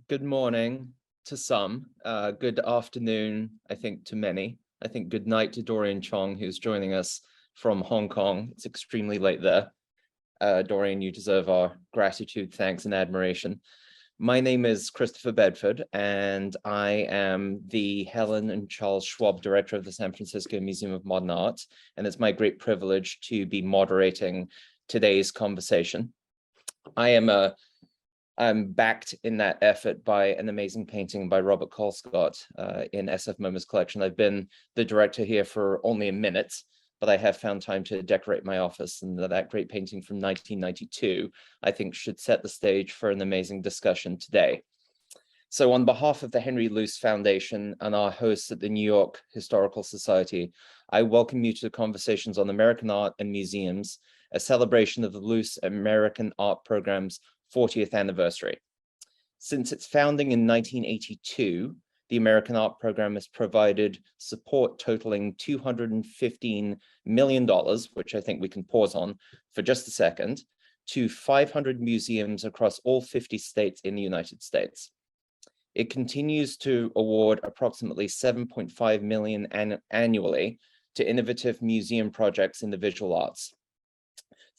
Good morning to some, good afternoon, I think, to many. I think good night to Doryun Chong, who's joining us from Hong Kong. It's extremely late there. Doryun, you deserve our gratitude, thanks, and admiration. My name is Christopher Bedford, and I am the Helen and Charles Schwab Director of the San Francisco Museum of Modern Art, and it's my great privilege to be moderating today's conversation. I'm backed in that effort by an amazing painting by Robert Colescott in SF MoMA's collection. I've been the director here for only a minute, but I have found time to decorate my office, and that great painting from 1992, I think, should set the stage for an amazing discussion today. So on behalf of the Henry Luce Foundation and our hosts at the New York Historical Society, I welcome you to Conversations on American Art and Museums, a celebration of the Luce American Art Program's 40th anniversary. Since its founding in 1982, the American Art Program has provided support totaling $215 million, which I think we can pause on for just a second, to 500 museums across all 50 states in the United States. It continues to award approximately $7.5 million annually to innovative museum projects in the visual arts.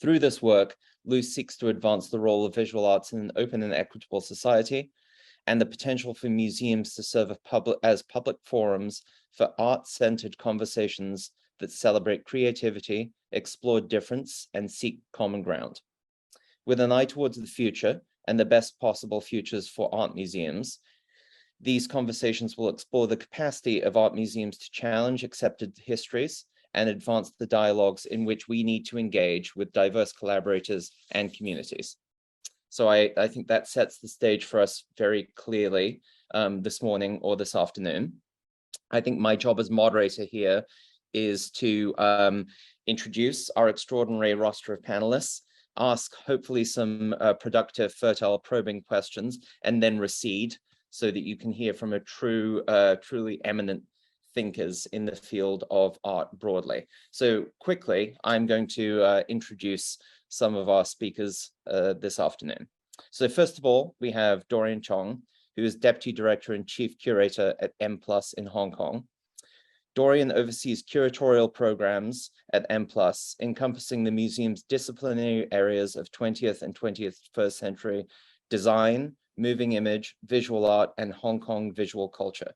Through this work, Luce seeks to advance the role of visual arts in an open and equitable society, and the potential for museums to serve as public forums for art-centered conversations that celebrate creativity, explore difference, and seek common ground. With an eye towards the future and the best possible futures for art museums, these conversations will explore the capacity of art museums to challenge accepted histories and advance the dialogues in which we need to engage with diverse collaborators and communities. So I think that sets the stage for us very clearly this morning or this afternoon. I think my job as moderator here is to introduce our extraordinary roster of panelists, ask hopefully some productive, fertile, probing questions, and then recede so that you can hear from a truly eminent thinkers in the field of art broadly. So quickly, I'm going to introduce some of our speakers this afternoon. So first of all, we have Doryun Chong, who is Deputy Director and Chief Curator at M+ in Hong Kong. Doryun oversees curatorial programs at M+, encompassing the museum's disciplinary areas of 20th and 21st century design, moving image, visual art, and Hong Kong visual culture.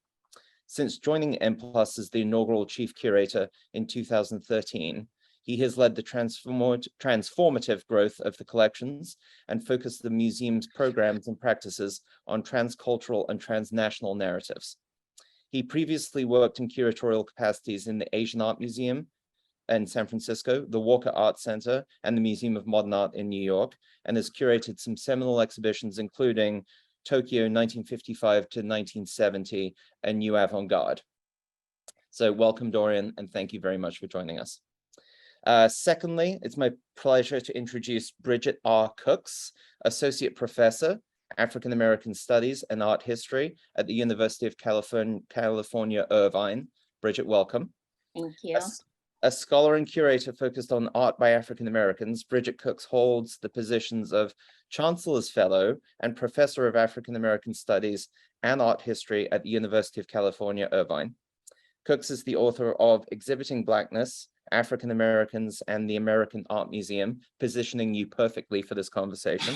Since joining M+ as the inaugural chief curator in 2013, he has led the transformative growth of the collections and focused the museum's programs and practices on transcultural and transnational narratives. He previously worked in curatorial capacities in the Asian Art Museum in San Francisco, the Walker Art Center, and the Museum of Modern Art in New York, and has curated some seminal exhibitions, including Tokyo 1955 to 1970, a new avant-garde. So welcome, Doryun, and thank you very much for joining us. Secondly, it's my pleasure to introduce Bridget R. Cooks, Associate Professor, African American Studies and Art History at the University of California, Irvine. Bridget, welcome. Thank you. A scholar and curator focused on art by African Americans, Bridget Cooks holds the positions of Chancellor's Fellow and Professor of African American Studies and Art History at the University of California, Irvine. Cooks is the author of Exhibiting Blackness, African Americans and the American Art Museum, positioning you perfectly for this conversation.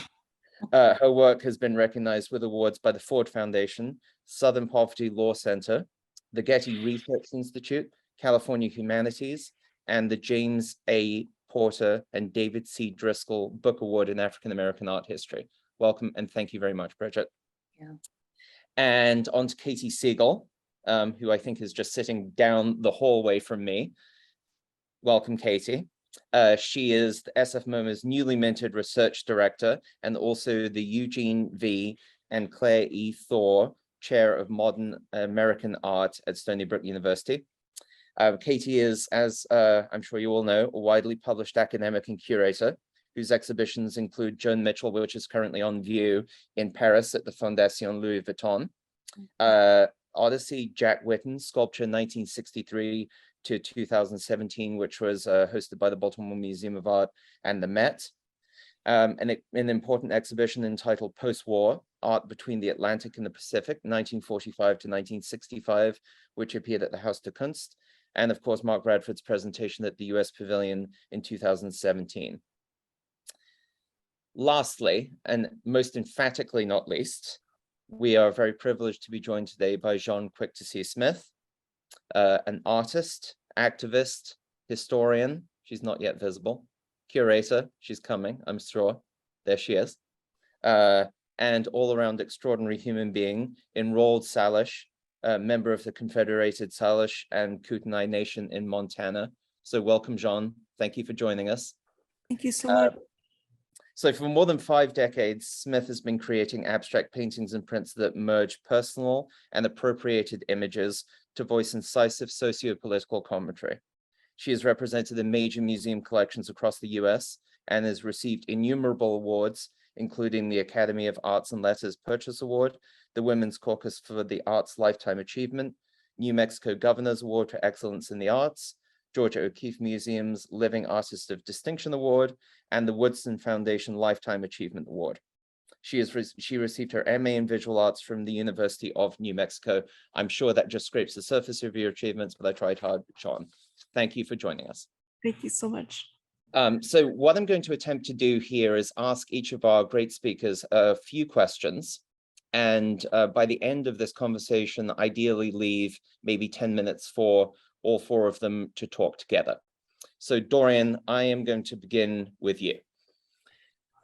Her work has been recognized with awards by the Ford Foundation, Southern Poverty Law Center, the Getty Research Institute, California Humanities, and the James A. Porter and David C. Driscoll Book Award in African American Art History. Welcome, and thank you very much, Bridget. Yeah. And on to Katy Siegel, who I think is just sitting down the hallway from me. Welcome, Katy. She is the SF MoMA's newly minted research director and also the Eugene V. and Claire E. Thor Chair of Modern American Art at Stony Brook University. Katy is, as I'm sure you all know, a widely published academic and curator whose exhibitions include Joan Mitchell, which is currently on view in Paris at the Fondation Louis Vuitton, Odyssey Jack Whitten, Sculpture 1963 to 2017, which was hosted by the Baltimore Museum of Art and the Met. An important exhibition entitled Post-War, Art Between the Atlantic and the Pacific, 1945 to 1965, which appeared at the Haus der Kunst, and of course, Mark Bradford's presentation at the US Pavilion in 2017. Lastly, and most emphatically not least, we are very privileged to be joined today by Jaune Quick-to-See-Smith, an artist, activist, historian, she's not yet visible, curator, she's coming, I'm sure, there she is, and all-around extraordinary human being, enrolled Salish, member of the Confederated Salish and Kootenai Nation in Montana. So welcome, Jaune. Thank you for joining us. Thank you so much. So for more than 5 decades, Smith has been creating abstract paintings and prints that merge personal and appropriated images to voice incisive socio-political commentary. She has represented in major museum collections across the US and has received innumerable awards, including the Academy of Arts and Letters Purchase Award, the Women's Caucus for the Arts Lifetime Achievement, New Mexico Governor's Award for Excellence in the Arts, Georgia O'Keeffe Museum's Living Artist of Distinction Award, and the Woodson Foundation Lifetime Achievement Award. She received her MA in Visual Arts from the University of New Mexico. I'm sure that just scrapes the surface of your achievements, but I tried hard, Jaune. Thank you for joining us. Thank you so much. So what I'm going to attempt to do here is ask each of our great speakers a few questions. And by the end of this conversation, ideally leave maybe 10 minutes for all 4 of them to talk together. So Doryun, I am going to begin with you.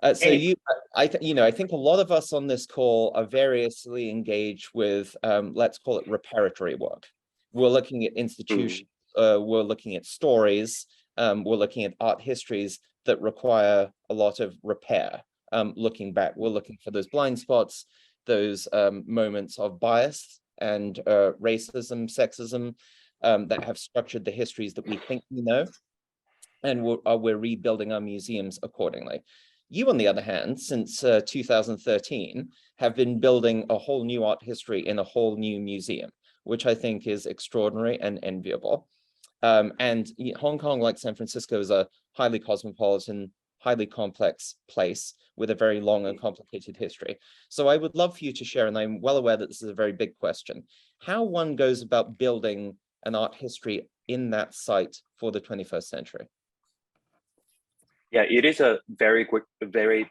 I think a lot of us on this call are variously engaged with, let's call it reparatory work. We're looking at institutions, we're looking at stories, we're looking at art histories that require a lot of repair. Looking back, we're looking for those blind spots, those moments of bias and racism, sexism that have structured the histories that we think we know, and we're rebuilding our museums accordingly. You, on the other hand, since 2013, have been building a whole new art history in a whole new museum, which I think is extraordinary and enviable. And Hong Kong, like San Francisco, is a highly cosmopolitan, highly complex place with a very long and complicated history. So I would love for you to share, and I'm well aware that this is a very big question, how one goes about building an art history in that site for the 21st century. Yeah, it is a very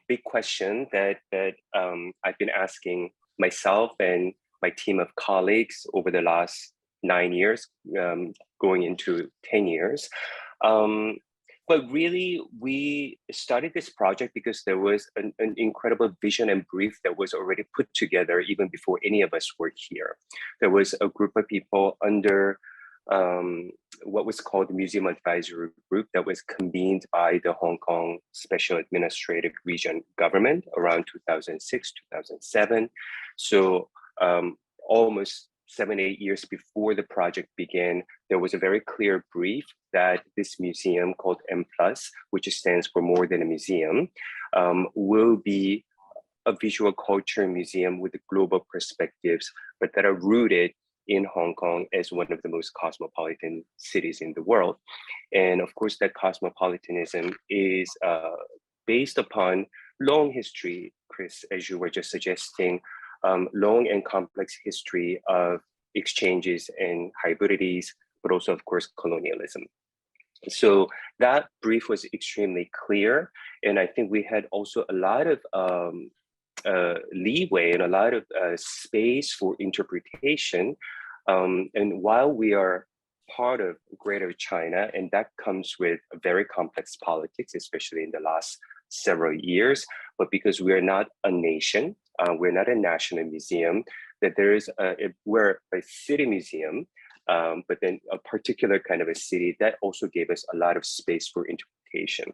big question that I've been asking myself and my team of colleagues over the last 9 years, going into 10 years. But really, we started this project because there was an incredible vision and brief that was already put together even before any of us were here. There was a group of people under what was called the Museum Advisory Group that was convened by the Hong Kong Special Administrative Region government around 2006, 2007. So almost 7-8 years before the project began, there was a very clear brief that this museum called M+, which stands for More Than a Museum, will be a visual culture museum with global perspectives, but that are rooted in Hong Kong as one of the most cosmopolitan cities in the world. And of course, that cosmopolitanism is based upon long history, Chris, as you were just suggesting, long and complex history of exchanges and hybridities, but also, of course, colonialism. So that brief was extremely clear. And I think we had also a lot of leeway and a lot of space for interpretation. And while we are part of Greater China, and that comes with a very complex politics, especially in the last several years, but because we are not a nation, we're not a national museum, that there is we're a city museum, but then a particular kind of a city that also gave us a lot of space for interpretation.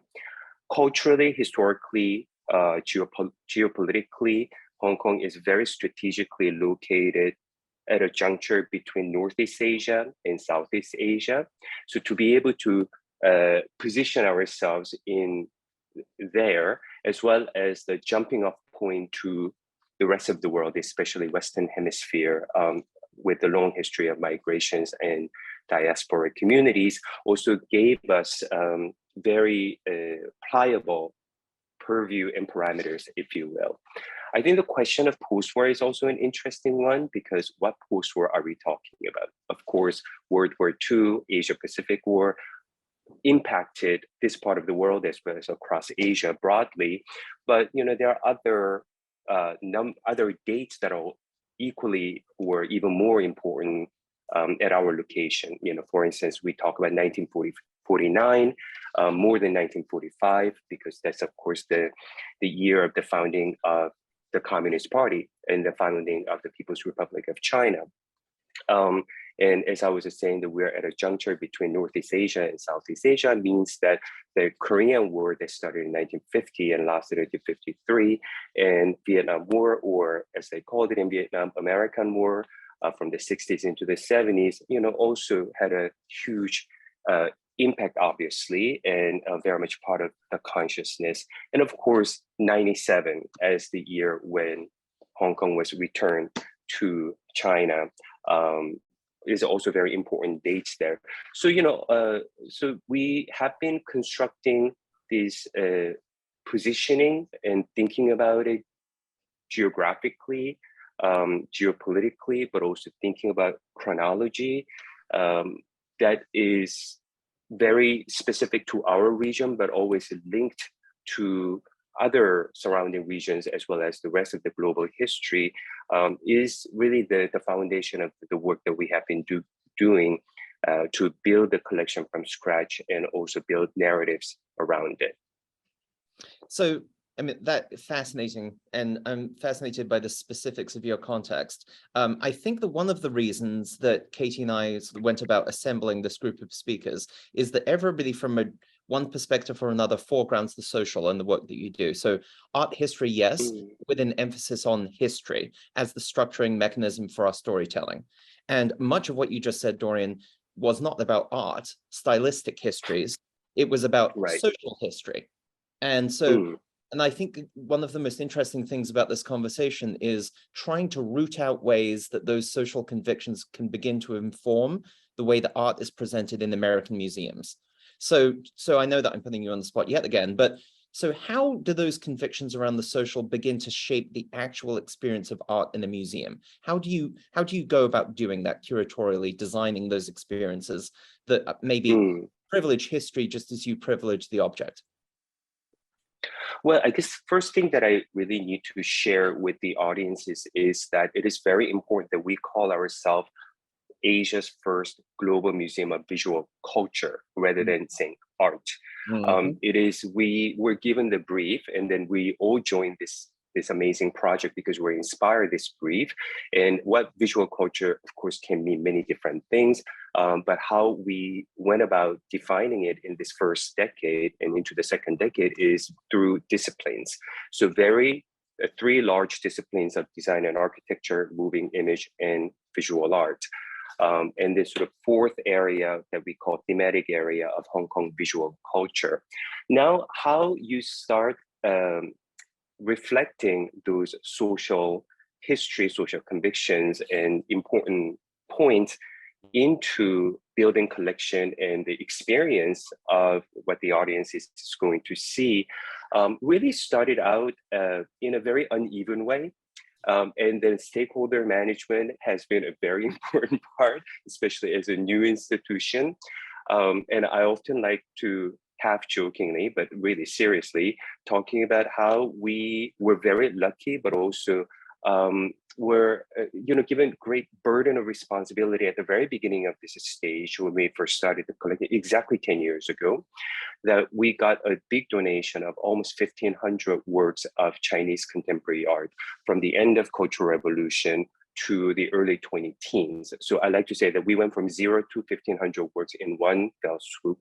Culturally, historically, geopolitically, Hong Kong is very strategically located at a juncture between Northeast Asia and Southeast Asia. So to be able to position ourselves in there, as well as the jumping off point to the rest of the world, especially Western Hemisphere, with the long history of migrations and diaspora communities, also gave us very pliable purview and parameters, if you will. I think the question of post-war is also an interesting one, because what post-war are we talking about? Of course, World War II, Asia-Pacific War impacted this part of the world as well as across Asia broadly. But there are other dates that are equally or even more important at our location. For instance, we talk about 1949 more than 1945, because that's of course the year of the founding of the Communist Party and the founding of the People's Republic of China. And as I was just saying, that we're at a juncture between Northeast Asia and Southeast Asia, means that the Korean War that started in 1950 and lasted until 1953, and Vietnam War, or as they called it in Vietnam, American War, from the 60s into the 70s, also had a huge impact, obviously, and very much part of the consciousness. And of course, 97 as the year when Hong Kong was returned to China is also very important dates there. So, so we have been constructing this positioning and thinking about it geographically, geopolitically, but also thinking about chronology that is very specific to our region, but always linked to other surrounding regions as well as the rest of the global history, is really the foundation of the work that we have been doing to build the collection from scratch and also build narratives around it. So, I mean, that's fascinating, and I'm fascinated by the specifics of your context. I think that one of the reasons that Katy and I sort of went about assembling this group of speakers is that everybody from one perspective or another foregrounds the social and the work that you do. So art history, yes, with an emphasis on history as the structuring mechanism for our storytelling. And much of what you just said, Doryun, was not about art, stylistic histories. It was about social history. And so, and I think one of the most interesting things about this conversation is trying to root out ways that those social convictions can begin to inform the way that art is presented in American museums. So I know that I'm putting you on the spot yet again, but so how do those convictions around the social begin to shape the actual experience of art in a museum? How do you go about doing that curatorially, designing those experiences that maybe privilege history just as you privilege the object? Well, I guess first thing that I really need to share with the audiences is that it is very important that we call ourselves Asia's first global museum of visual culture rather than saying art. It is, we were given the brief, and then we all joined this amazing project because we're inspired this brief. And what visual culture, of course, can mean many different things, but how we went about defining it in this first decade and into the second decade is through disciplines. So three large disciplines of design and architecture, moving image, and visual art. And this sort of fourth area that we call thematic area of Hong Kong visual culture. Now, how you start reflecting those social history, social convictions, and important points into building collection and the experience of what the audience is going to see really started out in a very uneven way. And then stakeholder management has been a very important part, especially as a new institution. And I often like to half jokingly, but really seriously, talking about how we were very lucky, but also were given great burden of responsibility at the very beginning of this stage when we first started the collection exactly 10 years ago, that we got a big donation of almost 1,500 works of Chinese contemporary art from the end of Cultural Revolution to the early 2010s. So I like to say that we went from 0 to 1,500 works in one fell swoop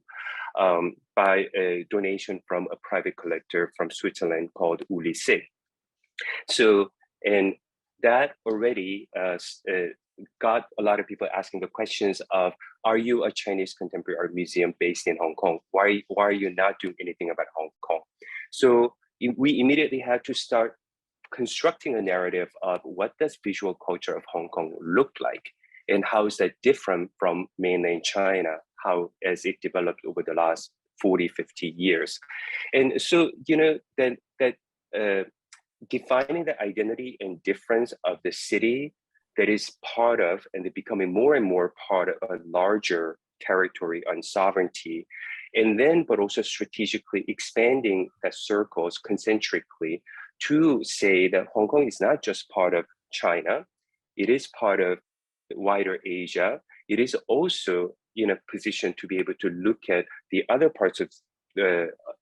by a donation from a private collector from Switzerland called Ulisse. So, and that already got a lot of people asking the questions of, are you a Chinese contemporary art museum based in Hong Kong? Why are you not doing anything about Hong Kong? So we immediately had to start constructing a narrative of what does visual culture of Hong Kong look like, and how is that different from mainland China, how as it developed over the last 40, 50 years. And so, that defining the identity and difference of the city that is part of and becoming more and more part of a larger territory on sovereignty. And then, but also strategically expanding that circles concentrically to say that Hong Kong is not just part of China, it is part of wider Asia. It is also in a position to be able to look at the other parts of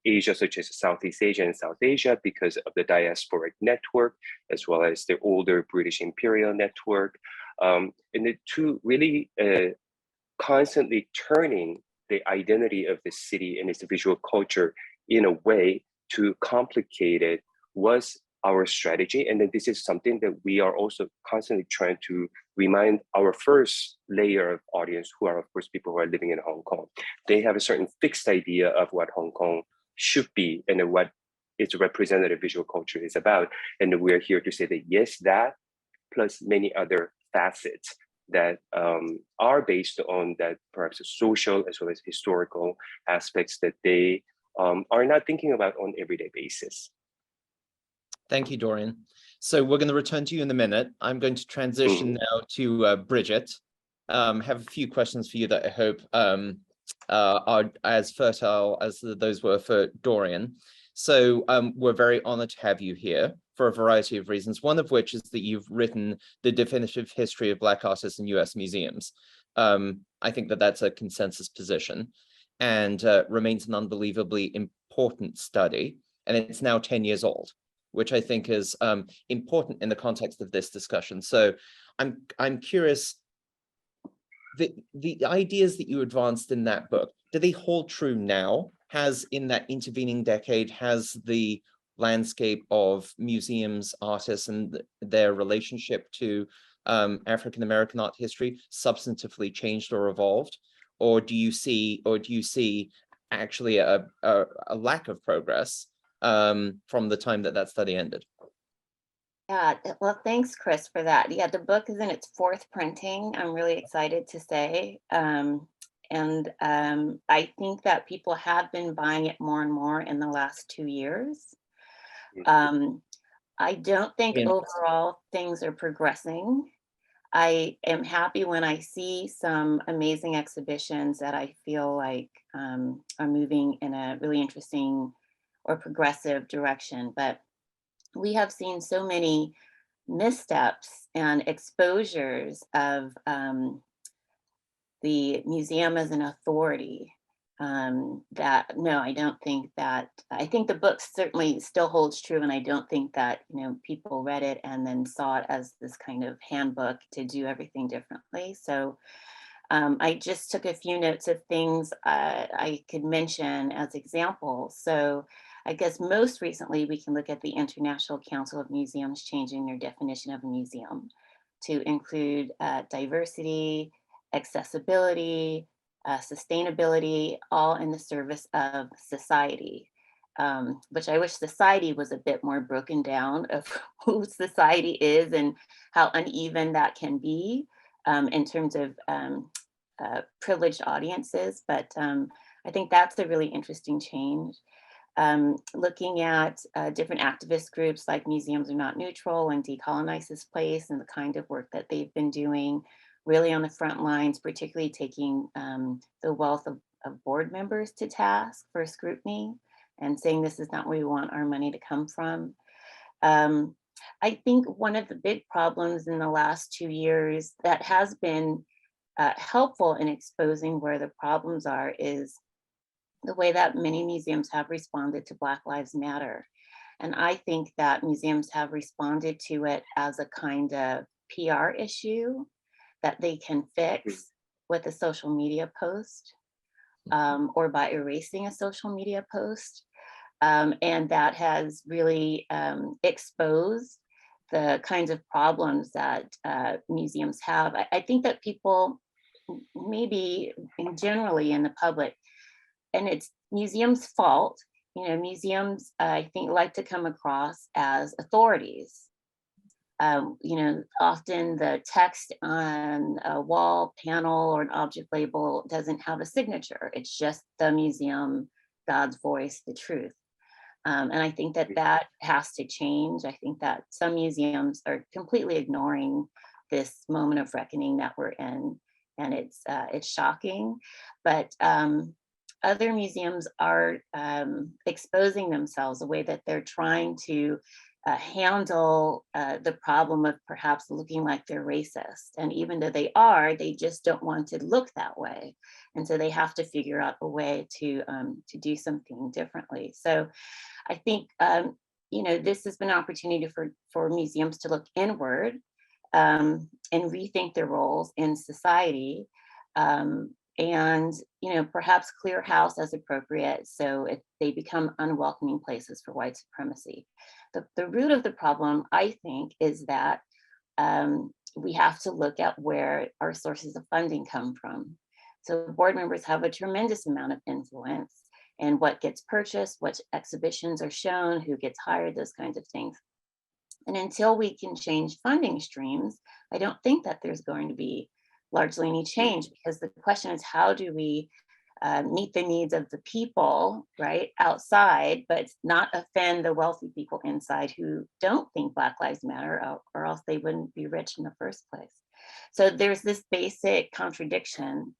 Asia, such as Southeast Asia and South Asia, because of the diasporic network, as well as the older British imperial network. And the two really constantly turning the identity of the city and its visual culture in a way to complicate it was our strategy. And then this is something that we are also constantly trying to remind our first layer of audience, who are of course people who are living in Hong Kong. They have a certain fixed idea of what Hong Kong should be and what its representative visual culture is about. And we're here to say that yes, that plus many other facets that are based on that perhaps social as well as historical aspects that they are not thinking about on an everyday basis. Thank you, Doryun. So we're going to return to you in a minute. I'm going to transition now to Bridget. Have a few questions for you that I hope are as fertile as those were for Doryun. So we're very honored to have you here for a variety of reasons, one of which is that you've written the definitive history of Black artists in US museums. I think that that's a consensus position and remains an unbelievably important study. And it's now 10 years old, which I think is important in the context of this discussion. So I'm curious, the ideas that you advanced in that book, do they hold true now? Has in that intervening decade, has the landscape of museums, artists, and their relationship to African-American art history substantively changed or evolved? Or do you see actually a lack of progress from the time that that study ended? Yeah, well, thanks, Chris, for that. Yeah, the book is in its 4th printing. I'm really excited to say. I think that people have been buying it more and more in the last 2 years. I don't think overall things are progressing. I am happy when I see some amazing exhibitions that I feel like are moving in a really interesting or progressive direction. But we have seen so many missteps and exposures of the museum as an authority that no, I don't think that, I think the book certainly still holds true, and I don't think that, people read it and then saw it as this kind of handbook to do everything differently. So I just took a few notes of things I could mention as examples. So I guess most recently we can look at the International Council of Museums changing their definition of a museum to include diversity, accessibility, sustainability, all in the service of society, which I wish society was a bit more broken down of who society is and how uneven that can be in terms of privileged audiences. But I think that's a really interesting change. Looking at different activist groups like Museums Are Not Neutral and Decolonize This Place and the kind of work that they've been doing really on the front lines, particularly taking the wealth of board members to task for scrutiny and saying this is not where we want our money to come from. I think one of the big problems in the last 2 years that has been helpful in exposing where the problems are is the way that many museums have responded to Black Lives Matter. And I think that museums have responded to it as a kind of PR issue that they can fix with a social media post or by erasing a social media post. And that has really exposed the kinds of problems that museums have. I think that people, maybe generally in the public, and it's museums' fault, museums, I think, like to come across as authorities. Often the text on a wall panel or an object label doesn't have a signature. It's just the museum, God's voice, the truth. And I think that that has to change. I think that some museums are completely ignoring this moment of reckoning that we're in, and it's shocking. But other museums are exposing themselves the way that they're trying to handle the problem of perhaps looking like they're racist. And even though they just don't want to look that way. And so they have to figure out a way to do something differently. So I think, this has been an opportunity for museums to look inward and rethink their roles in society. And perhaps clear house as appropriate, so they become unwelcoming places for white supremacy. The root of the problem, I think, is that we have to look at where our sources of funding come from. So board members have a tremendous amount of influence in what gets purchased, what exhibitions are shown, who gets hired, those kinds of things. And until we can change funding streams, I don't think that there's going to be largely any change, because the question is, how do we meet the needs of the people, right, outside, but not offend the wealthy people inside who don't think Black Lives Matter, or else they wouldn't be rich in the first place. So there's this basic contradiction.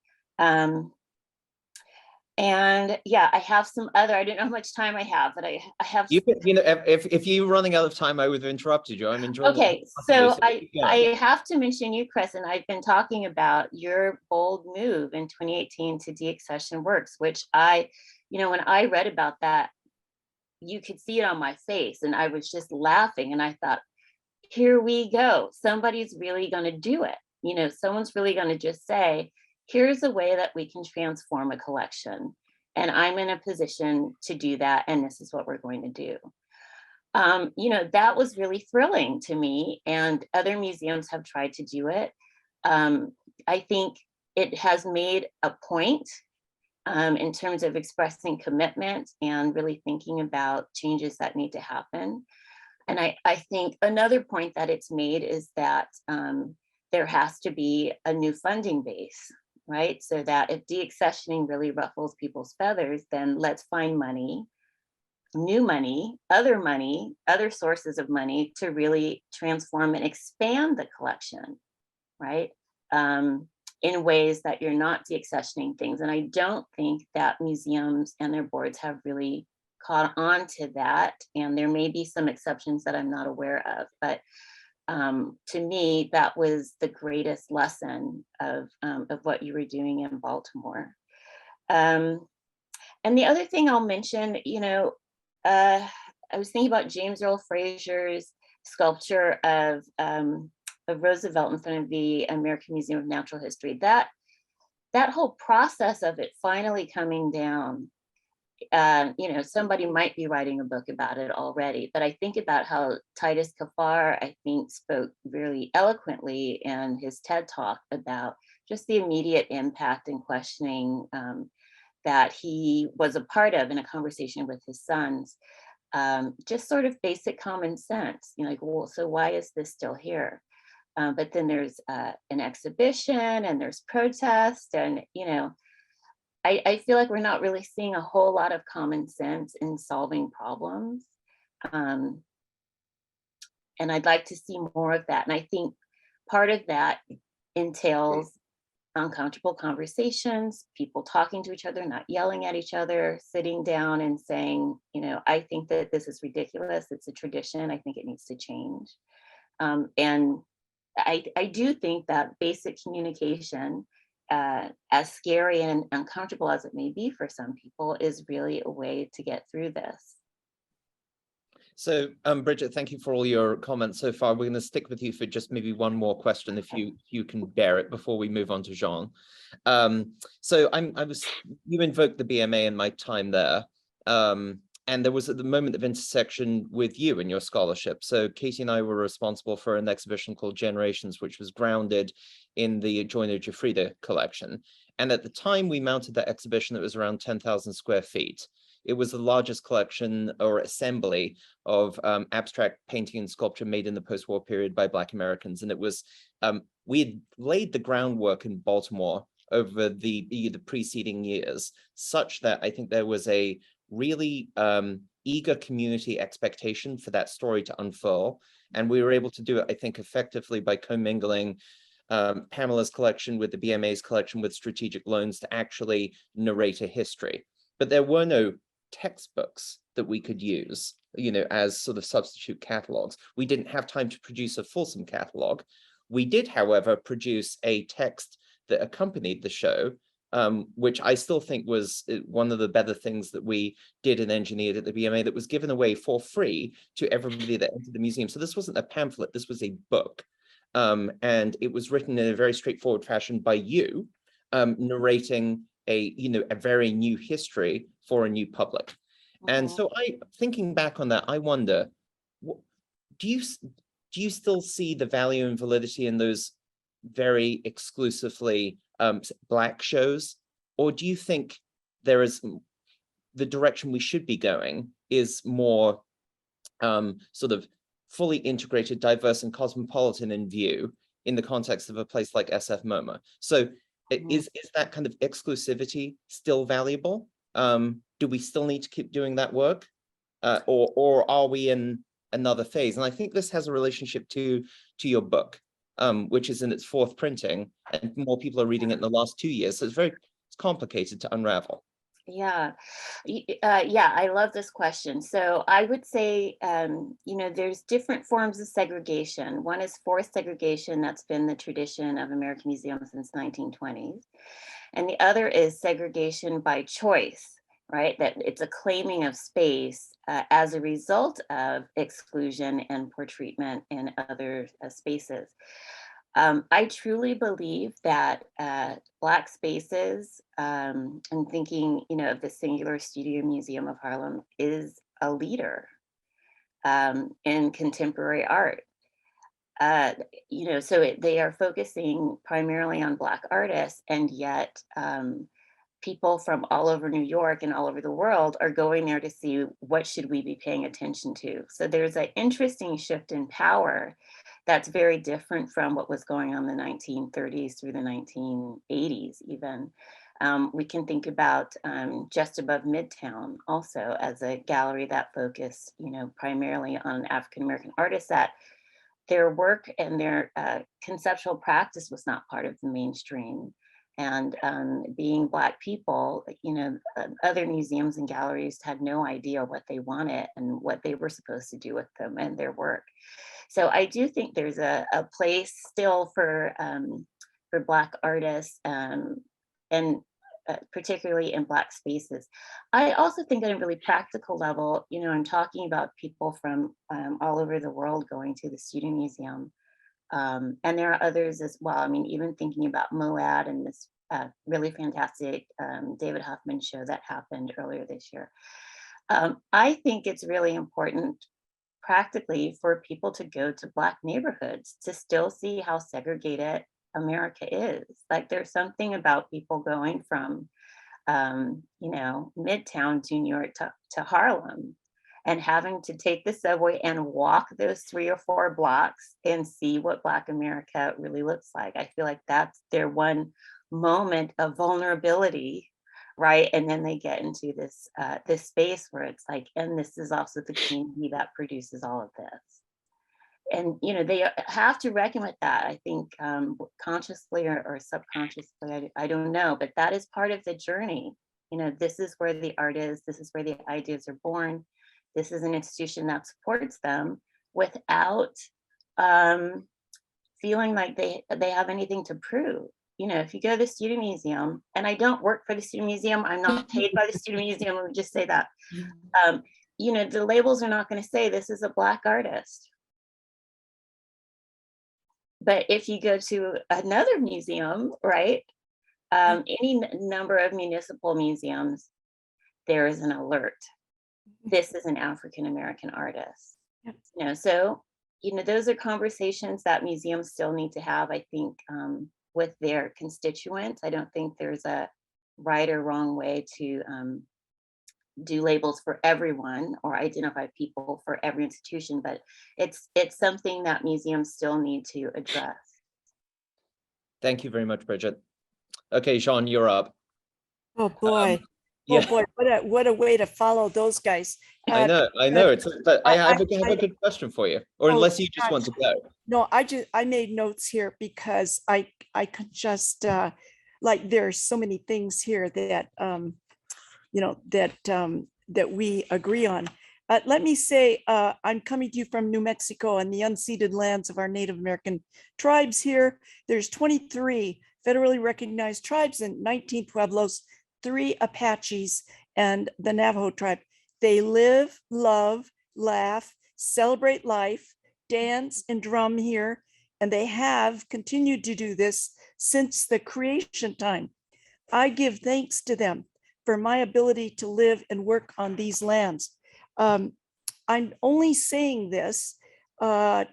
And yeah, I have some other, I don't know how much time I have, but I have. If you're running out of time, I would have interrupted you. I'm enjoying. Okay, so I have to mention you, Chris, and I've been talking about your bold move in 2018 to deaccession works, which when I read about that, you could see it on my face, and I was just laughing, and I thought, here we go. Somebody's really going to do it. Someone's really going to just say, here's a way that we can transform a collection. And I'm in a position to do that. And this is what we're going to do. That was really thrilling to me. And other museums have tried to do it. I think it has made a point in terms of expressing commitment and really thinking about changes that need to happen. And I think another point that it's made is that there has to be a new funding base, right? So that if deaccessioning really ruffles people's feathers, then let's find money, new money, other sources of money to really transform and expand the collection, right? In ways that you're not deaccessioning things. And I don't think that museums and their boards have really caught on to that. And there may be some exceptions that I'm not aware of, but to me, that was the greatest lesson of what you were doing in Baltimore. And the other thing I'll mention, I was thinking about James Earl Frazier's sculpture of Roosevelt in front of the American Museum of Natural History. That whole process of it finally coming down, somebody might be writing a book about it already, but I think about how Titus Kaphar, I think, spoke really eloquently in his TED Talk about just the immediate impact and questioning that he was a part of in a conversation with his sons. Just sort of basic common sense, well, so why is this still here? But then there's an exhibition and there's protest, and I feel like we're not really seeing a whole lot of common sense in solving problems. And I'd like to see more of that. And I think part of that entails uncomfortable conversations, people talking to each other, not yelling at each other, sitting down and saying, I think that this is ridiculous. It's a tradition. I think it needs to change. And I do think that basic communication, as scary and uncomfortable as it may be for some people, is really a way to get through this. So, Bridget, thank you for all your comments so far. We're going to stick with you for just maybe one more question, if you can bear it, before we move on to Jaune. So you invoked the BMA in my time there. And there was at the moment of intersection with you and your scholarship. So Katy and I were responsible for an exhibition called Generations, which was grounded in the Jaune collection. And at the time we mounted that exhibition, that was around 10,000 square feet. It was the largest collection or assembly of abstract painting and sculpture made in the post-war period by Black Americans. And it was, we had laid the groundwork in Baltimore over the preceding years, such that I think there was a really eager community expectation for that story to unfurl. And we were able to do it, I think, effectively by commingling Pamela's collection with the BMA's collection with strategic loans to actually narrate a history. But there were no textbooks that we could use, you know, as sort of substitute catalogs. We didn't have time to produce a fulsome catalog. We did, however, produce a text that accompanied the show, which I still think was one of the better things that we did and engineered at the BMA, that was given away for free to everybody that entered the museum. So this wasn't a pamphlet, this was a book. And it was written in a very straightforward fashion by you, narrating a very new history for a new public. And so thinking back on that, I wonder, do you still see the value and validity in those very exclusively Black shows? Or do you think there is the direction we should be going is more sort of fully integrated, diverse, and cosmopolitan in view in the context of a place like SF MoMA? So is that kind of exclusivity still valuable? Do we still need to keep doing that work? Or are we in another phase? And I think this has a relationship to your book, which is in its 4th printing, and more people are reading it in the last 2 years. So it's complicated to unravel. Yeah, I love this question. So I would say, there's different forms of segregation. One is forced segregation. That's been the tradition of American museums since 1920s. And the other is segregation by choice, right? That it's a claiming of space as a result of exclusion and poor treatment in other spaces. I truly believe that Black spaces, and thinking, of the Singular Studio Museum of Harlem, is a leader in contemporary art. So they are focusing primarily on Black artists, and yet people from all over New York and all over the world are going there to see what should we be paying attention to. So there's an interesting shift in power that's very different from what was going on in the 1930s through the 1980s even. We can think about just above Midtown also as a gallery that focused, primarily on African-American artists, that their work and their conceptual practice was not part of the mainstream. And being Black people, other museums and galleries had no idea what they wanted and what they were supposed to do with them and their work. So I do think there's a place still for Black artists, and particularly in Black spaces. I also think at a really practical level, I'm talking about people from all over the world going to the Studio Museum. And there are others as well. I mean, even thinking about Moad and this really fantastic David Huffman show that happened earlier this year. I think it's really important practically for people to go to Black neighborhoods to still see how segregated America is. Like, there's something about people going from, Midtown to New York to Harlem, and having to take the subway and walk those 3 or 4 blocks and see what Black America really looks like. I feel like that's their one moment of vulnerability, right? And then they get into this space where it's like, and this is also the community that produces all of this. And they have to reckon with that, I think, consciously or subconsciously, I don't know, but that is part of the journey. This is where the art is, this is where the ideas are born. This is an institution that supports them without feeling like they have anything to prove. If you go to the Studio Museum, and I don't work for the Studio Museum, I'm not paid by the Studio Museum, let me just say that. The labels are not going to say this is a Black artist. But if you go to another museum, right, any number of municipal museums, there is an alert. This is an African-American artist. Yep. So, those are conversations that museums still need to have, I think, with their constituents. I don't think there's a right or wrong way to do labels for everyone or identify people for every institution, but it's something that museums still need to address. Thank you very much, Bridget. Okay, Jaune, you're up. Oh boy. Yeah, boy, what a way to follow those guys. I know. But I have a good question for you, or Oh, unless you just want to go. No, I made notes here because I could just like there's so many things here that you know that we agree on. Let me say I'm coming to you from New Mexico and the unceded lands of our Native American tribes here. There's 23 federally recognized tribes and 19 Pueblos, 3 Apaches, and the Navajo tribe. They live, love, laugh, celebrate life, dance, and drum here, and they have continued to do this since the creation time. I give thanks to them for my ability to live and work on these lands. I'm only saying this for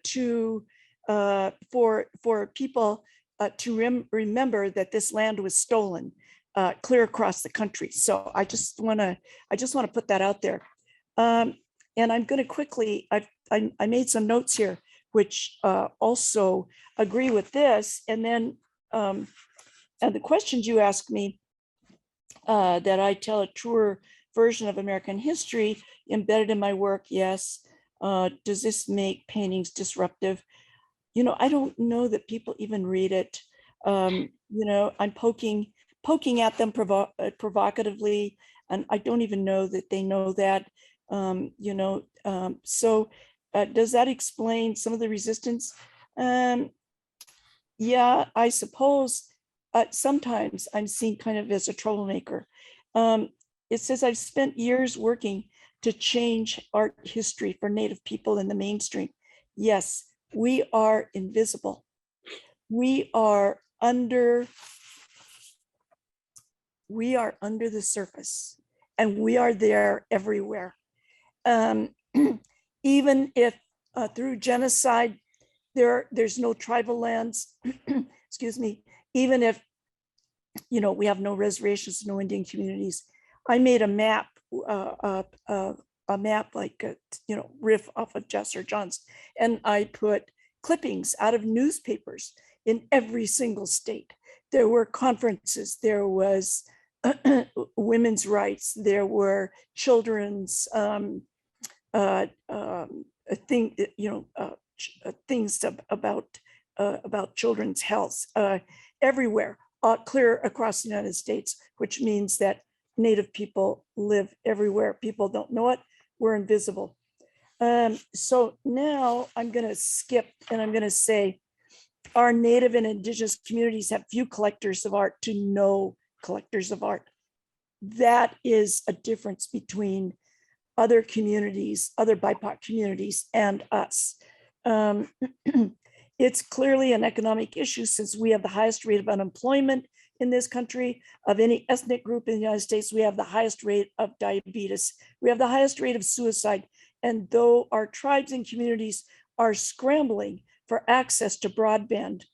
people to remember that this land was stolen clear across the country. So I just want to put that out there. And I'm going to quickly, I made some notes here, which also agree with this. And then and the questions you asked me, that I tell a truer version of American history embedded in my work, yes. Does this make paintings disruptive? You know, I don't know that people even read it. You know, I'm poking at them provocatively, and I don't even know that they know that. You know, so does that explain some of the resistance? Yeah, I suppose sometimes I'm seen kind of as a troublemaker. It says I've spent years working to change art history for Native people in the mainstream. Yes, we are invisible. We are under the surface, and we are there everywhere. Even if through genocide, there's no tribal lands, excuse me, even if, you know, we have no reservations, no Indian communities. I made a map, like, you know, riff off of Jesser John's, and I put clippings out of newspapers in every single state. There were conferences, there was women's rights, there were children's thing, you know, things about children's health everywhere, clear across the United States, which means that Native people live everywhere. People don't know it. We're invisible. So now I'm going to skip and I'm going to say our Native and Indigenous communities have few collectors of art to no collectors of art. That is a difference between other communities, other BIPOC communities, and us. It's clearly an economic issue since we have the highest rate of unemployment in this country. Of any ethnic group in the United States, we have the highest rate of diabetes. We have the highest rate of suicide. And though our tribes and communities are scrambling for access to broadband,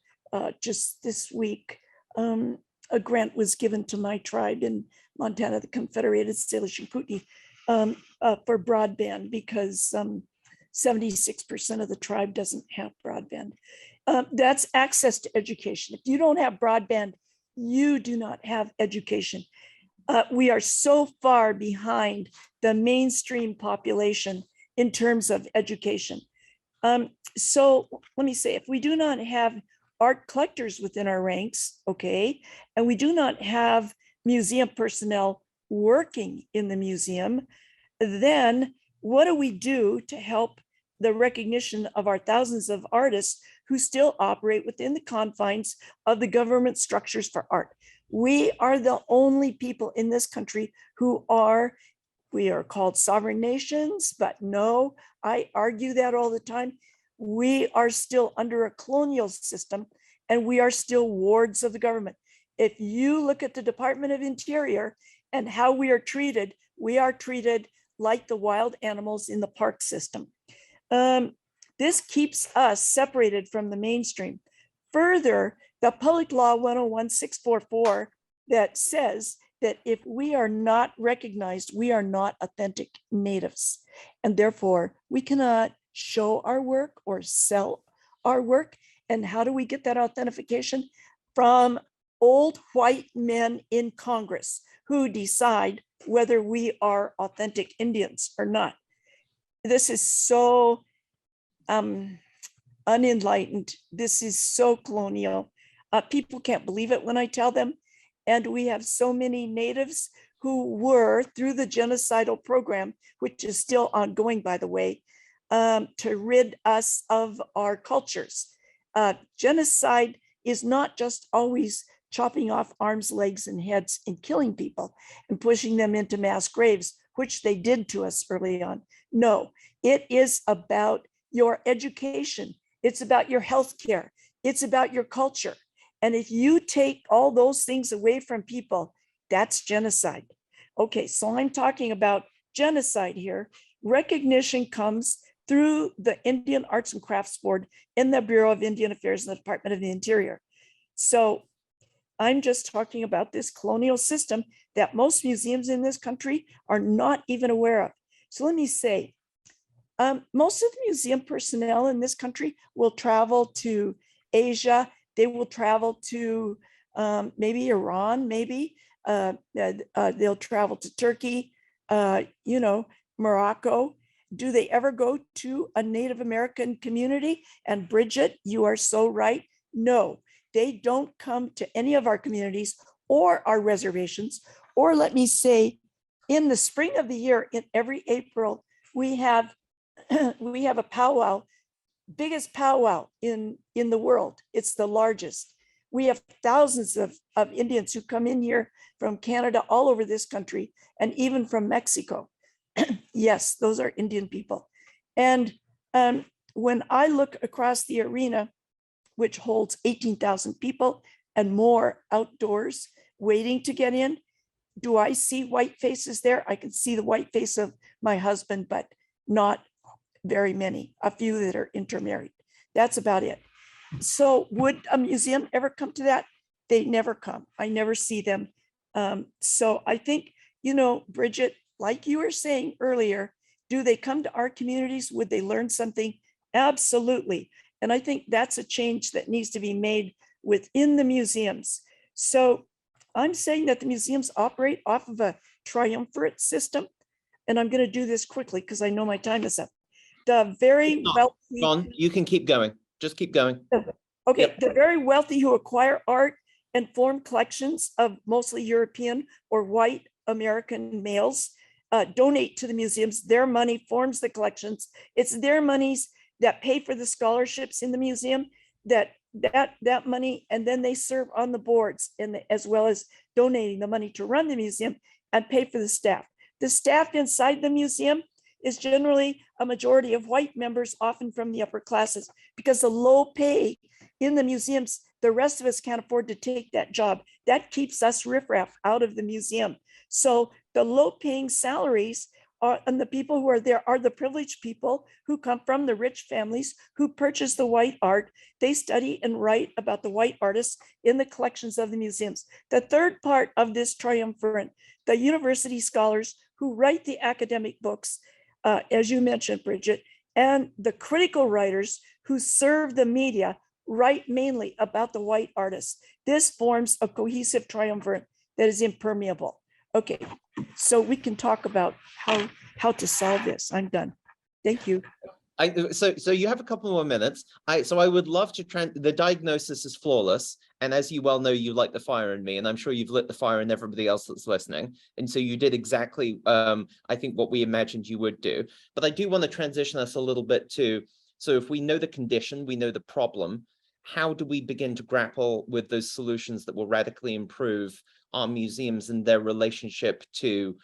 just this week, a grant was given to my tribe in Montana, the Confederated Salish and Kootenai, for broadband because 76% of the tribe doesn't have broadband. That's access to education. If you don't have broadband, you do not have education. We are so far behind the mainstream population in terms of education. So let me say, if we do not have art collectors within our ranks, okay, and we do not have museum personnel working in the museum, then what do we do to help the recognition of our thousands of artists who still operate within the confines of the government structures for art? We are the only people in this country we are called sovereign nations, but no, I argue that all the time. We are still under a colonial system and we are still wards of the government. If you look at the Department of Interior and how we are treated like the wild animals in the park system. This keeps us separated from the mainstream. Further, the Public Law 101644 that says that if we are not recognized, we are not authentic natives. And therefore, we cannot show our work or sell our work. And how do we get that authentication? From old white men in Congress who decide whether we are authentic Indians or not. This is so unenlightened. This is so colonial. People can't believe it when I tell them. And we have so many natives who were, through the genocidal program, which is still ongoing, by the way, to rid us of our cultures. Genocide is not just always chopping off arms, legs, and heads and killing people and pushing them into mass graves, which they did to us early on. No, it is about your education. It's about your health care. It's about your culture. And if you take all those things away from people, that's genocide. Okay, so I'm talking about genocide here. Recognition comes through the Indian Arts and Crafts Board in the Bureau of Indian Affairs in the Department of the Interior. So I'm just talking about this colonial system that most museums in this country are not even aware of. So let me say, most of the museum personnel in this country will travel to Asia. They will travel to maybe Iran, maybe they'll travel to Turkey, Morocco. Do they ever go to a Native American community? And Bridget, you are so right. No, they don't come to any of our communities or our reservations. Or let me say, in the spring of the year, in every April, we have a powwow, biggest powwow in the world. It's the largest. We have thousands of Indians who come in here from Canada, all over this country, and even from Mexico. Yes, those are Indian people. And when I look across the arena, which holds 18,000 people and more outdoors waiting to get in, do I see white faces there? I can see the white face of my husband, but not very many, a few that are intermarried. That's about it. So would a museum ever come to that? They never come. I never see them. So I think, Bridget, like you were saying earlier, do they come to our communities? Would they learn something? Absolutely. And I think that's a change that needs to be made within the museums. So I'm saying that the museums operate off of a triumvirate system. And I'm going to do this quickly because I know my time is up. The very wealthy. John, you can keep going. Just keep going. Okay, Yep. The very wealthy who acquire art and form collections of mostly European or white American males donate to the museums. Their money forms the collections. It's their monies that pay for the scholarships in the museum, that money, and then they serve on the boards, and as well as donating the money to run the museum and pay for the staff. The staff inside the museum is generally a majority of white members, often from the upper classes, because the low pay in the museums, the rest of us can't afford to take that job. That keeps us riffraff out of the museum. So the low paying salaries and the people who are there are the privileged people who come from the rich families who purchase the white art. They study and write about the white artists in the collections of the museums. The third part of this triumvirate, the university scholars who write the academic books, as you mentioned, Bridget, and the critical writers who serve the media write mainly about the white artists. This forms a cohesive triumvirate that is impermeable. Okay, so we can talk about how to solve this. I'm done. Thank you. So you have a couple more minutes. So I would love to the diagnosis is flawless. And as you well know, you light the fire in me, and I'm sure you've lit the fire in everybody else that's listening. And so you did exactly, I think, what we imagined you would do. But I do want to transition us a little bit to, so if we know the condition, we know the problem, how do we begin to grapple with those solutions that will radically improve our museums and their relationship to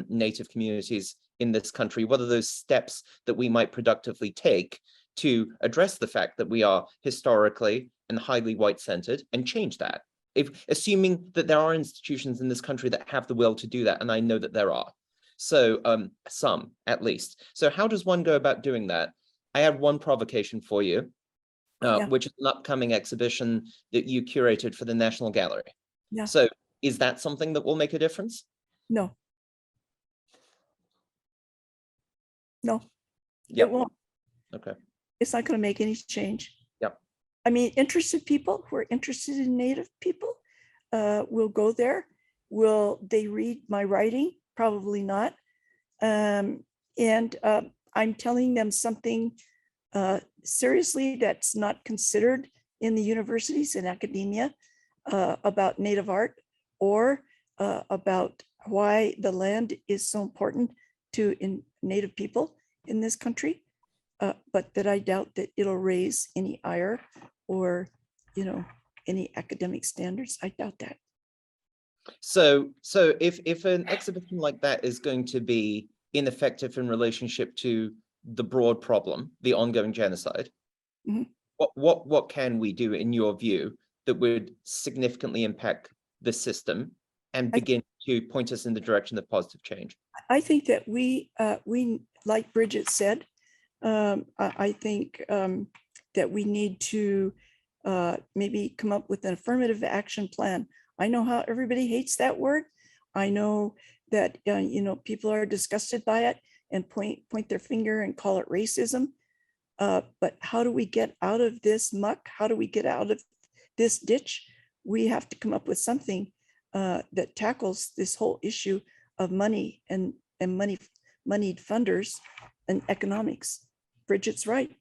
Native communities in this country? What are those steps that we might productively take to address the fact that we are historically and highly white-centered, and change that? Assuming that there are institutions in this country that have the will to do that, and I know that there are. So some, at least. So how does one go about doing that? I have one provocation for you, which is an upcoming exhibition that you curated for the National Gallery. Yeah. So is that something that will make a difference? No. No, Yep. it won't. Okay. It's not going to make any change. Yep. I mean, interested people who are interested in Native people, will go there. Will they read my writing? Probably not. I'm telling them something seriously that's not considered in the universities and academia about Native art, or about why the land is so important to Native people in this country, but that I doubt that it'll raise any ire or, any academic standards. I doubt that. So if an exhibition like that is going to be ineffective in relationship to the broad problem, the ongoing genocide, Mhm. what can we do in your view that would significantly impact the system and begin to point us in the direction of positive change? I think that we like Bridget said, I think that we need to maybe come up with an affirmative action plan. I know how everybody hates that word. I know that people are disgusted by it and point their finger and call it racism. But how do we get out of this muck? How do we get out of this ditch? We have to come up with something that tackles this whole issue of money and moneyed funders and economics. Bridget's right.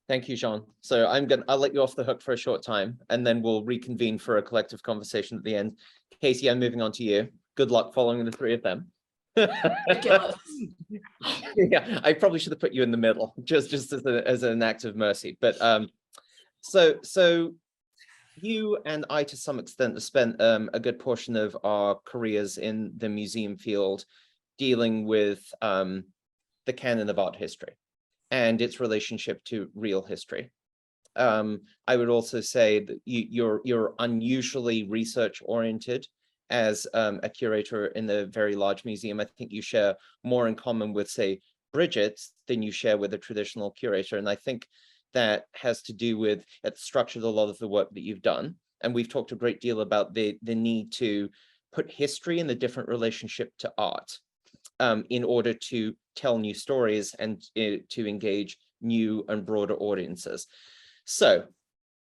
Thank you, Jaune. So I'll let you off the hook for a short time, and then we'll reconvene for a collective conversation at the end. Katy, I'm moving on to you. Good luck following the three of them. Ridiculous. Yeah, I probably should have put you in the middle, just as an act of mercy. But so you and I, to some extent, have spent a good portion of our careers in the museum field dealing with the canon of art history and its relationship to real history. I would also say that you're unusually research oriented as a curator in the very large museum. I think you share more in common with, say, Bridget than you share with a traditional curator. And I think that has to do with it structured a lot of the work that you've done. And we've talked a great deal about the need to put history in the different relationship to art in order to tell new stories and to engage new and broader audiences. So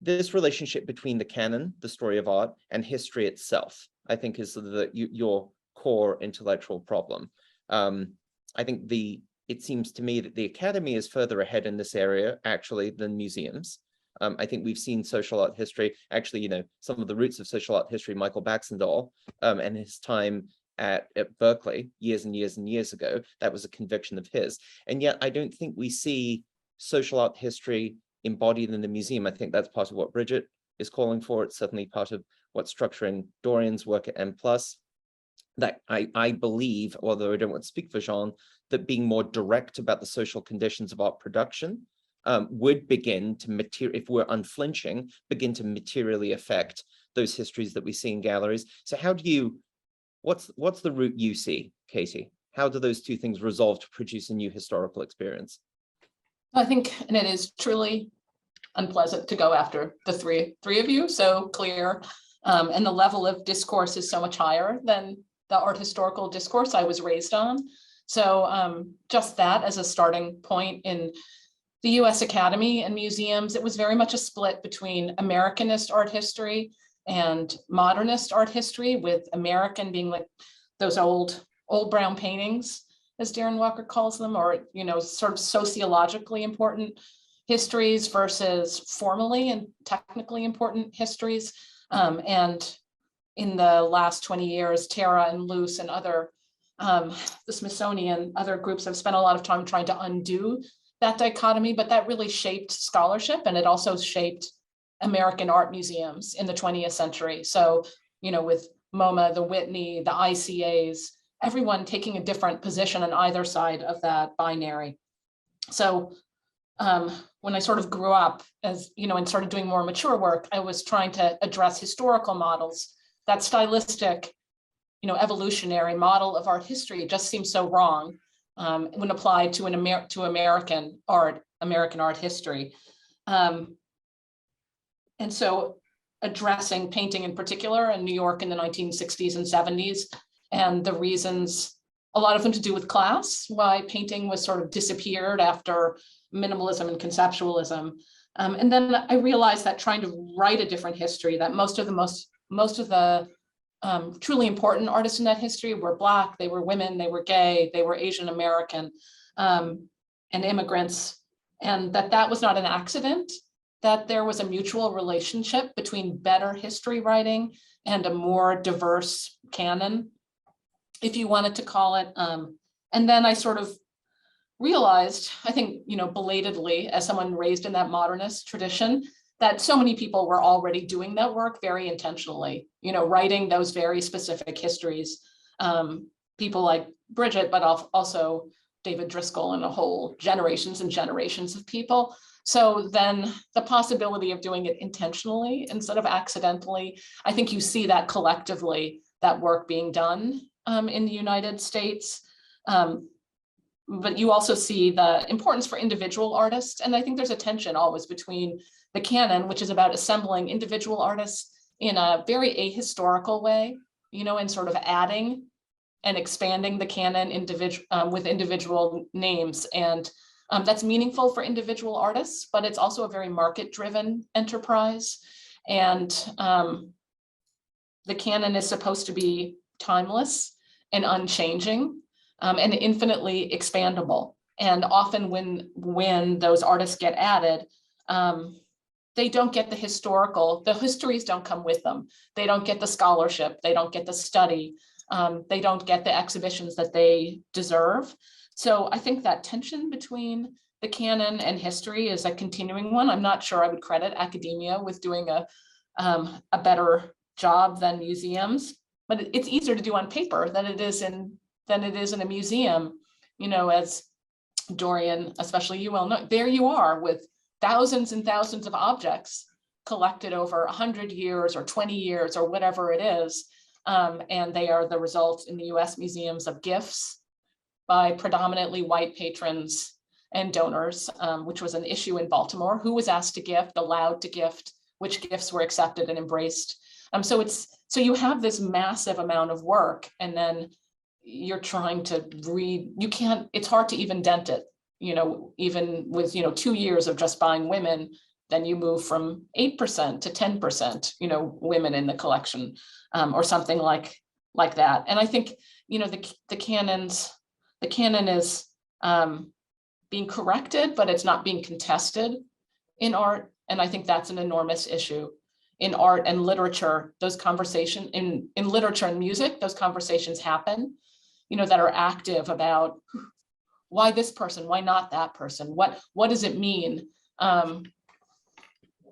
this relationship between the canon, the story of art, and history itself, I think is your core intellectual problem. I think it seems to me that the Academy is further ahead in this area, actually, than museums. I think we've seen social art history, actually, some of the roots of social art history, Michael Baxendale, and his time at Berkeley years and years and years ago, that was a conviction of his. And yet I don't think we see social art history embodied in the museum. I think that's part of what Bridget is calling for. It's certainly part of what's structuring Doryun's work at M+. That I believe, although I don't want to speak for Jaune, that being more direct about the social conditions of art production would begin to if we're unflinching, begin to materially affect those histories that we see in galleries. So how do you, what's the route you see, Katy? How do those two things resolve to produce a new historical experience? I think, and it is truly unpleasant to go after the three of you, so clear. And the level of discourse is so much higher than the art historical discourse I was raised on. So just that as a starting point in the US Academy and museums, it was very much a split between Americanist art history and modernist art history, with American being like those old brown paintings, as Darren Walker calls them, or, sort of sociologically important histories versus formally and technically important histories. And in the last 20 years, Tara and Luce and other, the Smithsonian, other groups have spent a lot of time trying to undo that dichotomy, but that really shaped scholarship, and it also shaped American art museums in the 20th century. So, with MoMA, the Whitney, the ICAs, everyone taking a different position on either side of that binary. So when I sort of grew up as, and started doing more mature work, I was trying to address historical models. That stylistic, evolutionary model of art history just seems so wrong when applied to American art history. And so addressing painting in particular in New York in the 1960s and 70s, and the reasons a lot of them to do with class, why painting was sort of disappeared after minimalism and conceptualism. And then I realized that trying to write a different history, that most of the truly important artists in that history were Black, they were women, they were gay, they were Asian American, and immigrants, and that was not an accident, that there was a mutual relationship between better history writing and a more diverse canon, if you wanted to call it. And then I sort of realized, I think, belatedly, as someone raised in that modernist tradition, that so many people were already doing that work very intentionally, writing those very specific histories. People like Bridget, but also David Driscoll and a whole generations and generations of people. So then the possibility of doing it intentionally instead of accidentally, I think you see that collectively, that work being done in the United States. But you also see the importance for individual artists. And I think there's a tension always between the canon, which is about assembling individual artists in a very ahistorical way, and sort of adding and expanding the canon with individual names. And that's meaningful for individual artists, but it's also a very market-driven enterprise. And the canon is supposed to be timeless and unchanging, and infinitely expandable. And often when those artists get added, they don't get the histories don't come with them. They don't get the scholarship, they don't get the study, they don't get the exhibitions that they deserve. So I think that tension between the canon and history is a continuing one. I'm not sure I would credit academia with doing a better job than museums, but it's easier to do on paper than it is in a museum. As Doryun, especially you will know, there you are with thousands and thousands of objects collected over 100 years or 20 years or whatever it is. And they are the result in the US museums of gifts by predominantly white patrons and donors, which was an issue in Baltimore. Who was asked to gift, allowed to gift, which gifts were accepted and embraced. So you have this massive amount of work, and then you're trying to it's hard to even dent it, even with, 2 years of just buying women, then you move from 8% to 10%, women in the collection, or something like that. And I think, the canon is being corrected, but it's not being contested in art. And I think that's an enormous issue. In art and literature, those conversations, in literature and music, those conversations happen, that are active about why this person, why not that person? What does it mean?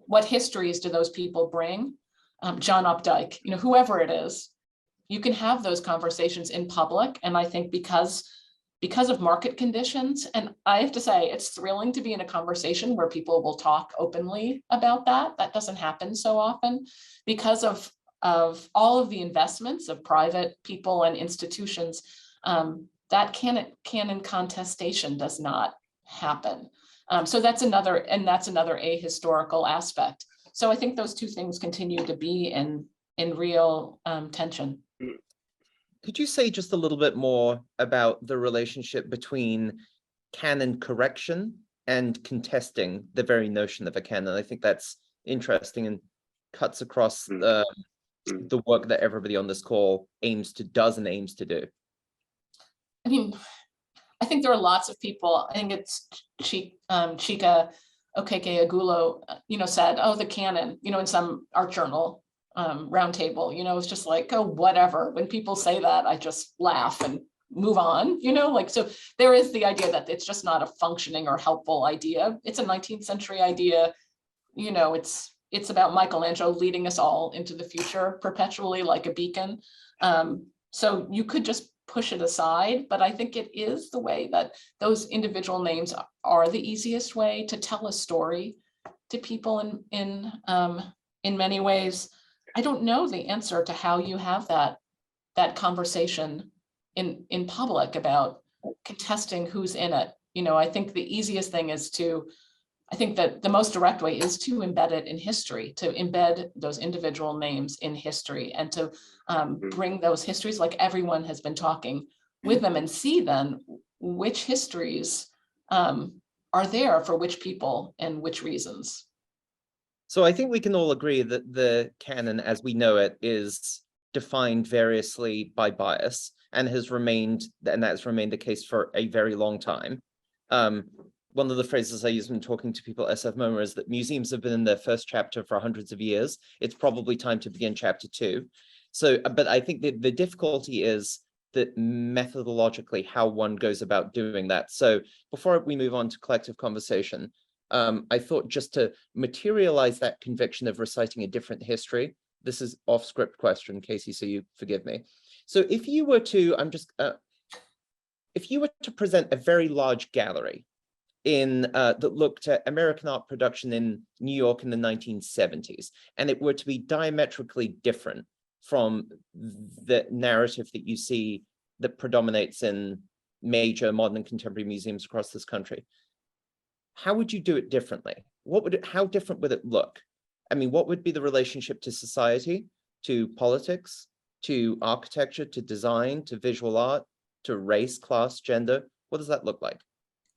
What histories do those people bring? John Updike, whoever it is, you can have those conversations in public. And I think because of market conditions, and I have to say, it's thrilling to be in a conversation where people will talk openly about that. That doesn't happen so often because of all of the investments of private people and institutions. That canon contestation does not happen. So that's another ahistorical aspect. So I think those two things continue to be in real tension. Could you say just a little bit more about the relationship between canon correction and contesting the very notion of a canon? I think that's interesting and cuts across the work that everybody on this call aims to do. I mean, I think there are lots of people. I think it's Chika Okeke-Agulo, said, "Oh, the canon," in some art journal roundtable. It's just like, oh, whatever. When people say that, I just laugh and move on. So there is the idea that it's just not a functioning or helpful idea. It's a 19th century idea. It's about Michelangelo leading us all into the future perpetually like a beacon. So you could just push it aside, but I think it is the way that those individual names are the easiest way to tell a story to people in many ways. I don't know the answer to how you have that conversation in public about contesting who's in it. I think the easiest thing is I think that the most direct way is to embed it in history, to embed those individual names in history, and to bring those histories, like everyone has been talking with them and see then which histories are there for which people and which reasons. So I think we can all agree that the canon as we know it is defined variously by bias and has remained, and that's remained the case for a very long time. One of the phrases I use when talking to people at SF MoMA is that museums have been in their first chapter for hundreds of years. It's probably time to begin chapter 2. So, but I think that the difficulty is that methodologically how one goes about doing that. So before we move on to collective conversation, I thought just to materialize that conviction of reciting a different history, this is off script question, Casey, so you forgive me. So if you were to, if you were to present a very large gallery in that looked at American art production in New York in the 1970s, and it were to be diametrically different from the narrative that you see that predominates in major modern and contemporary museums across this country, how would you do it differently? How different would it look? I mean, what would be the relationship to society, to politics, to architecture, to design, to visual art, to race, class, gender? What does that look like?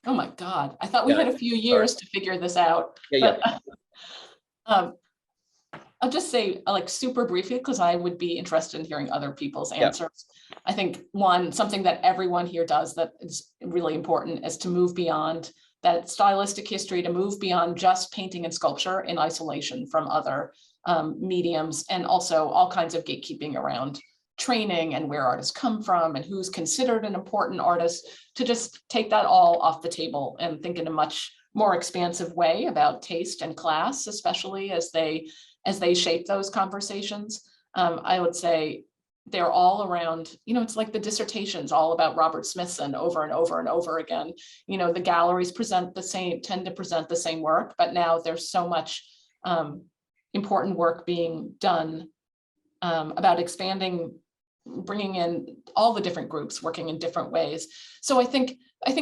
Oh my God, I thought we had a few years to figure this out. Yeah, but, I'll just say like super briefly, because I would be interested in hearing other people's answers. I think something that everyone here does that is really important is to move beyond that stylistic history, to move beyond just painting and sculpture in isolation from other mediums, and also all kinds of gatekeeping around training and where artists come from and who's considered an important artist, to just take that all off the table and think in a much more expansive way about taste and class, especially as they shape those conversations. I would say they're all around, it's like the dissertations all about Robert Smithson over and over and over again. The galleries tend to present the same work, but now there's so much important work being done about expanding, bringing in all the different groups working in different ways. So I think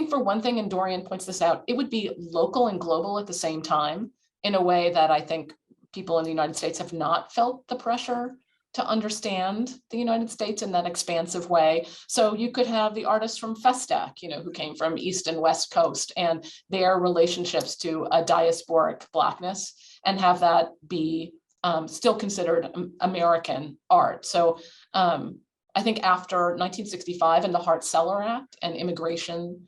for one thing, and Doryun points this out, it would be local and global at the same time in a way that I think people in the United States have not felt the pressure to understand the United States in that expansive way. So you could have the artists from Festac, who came from East and West Coast, and their relationships to a diasporic Blackness, and have that be still considered American art. So I think after 1965 and the Hart-Celler Act and immigration's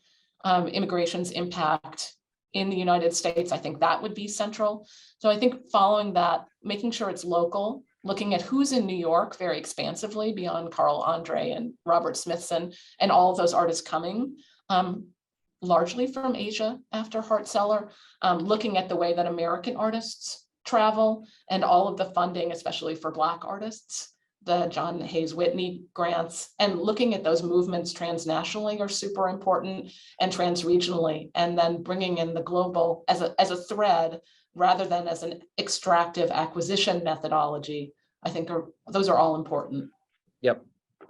impact in the United States, I think that would be central. So I think following that, making sure it's local, looking at who's in New York very expansively beyond Carl Andre and Robert Smithson and all of those artists coming, largely from Asia after Hart-Celler, looking at the way that American artists travel and all of the funding, especially for Black artists, the John Hayes Whitney grants, and looking at those movements transnationally are super important, and transregionally, and then bringing in the global as a thread rather than as an extractive acquisition methodology. I think those are all important. Yep.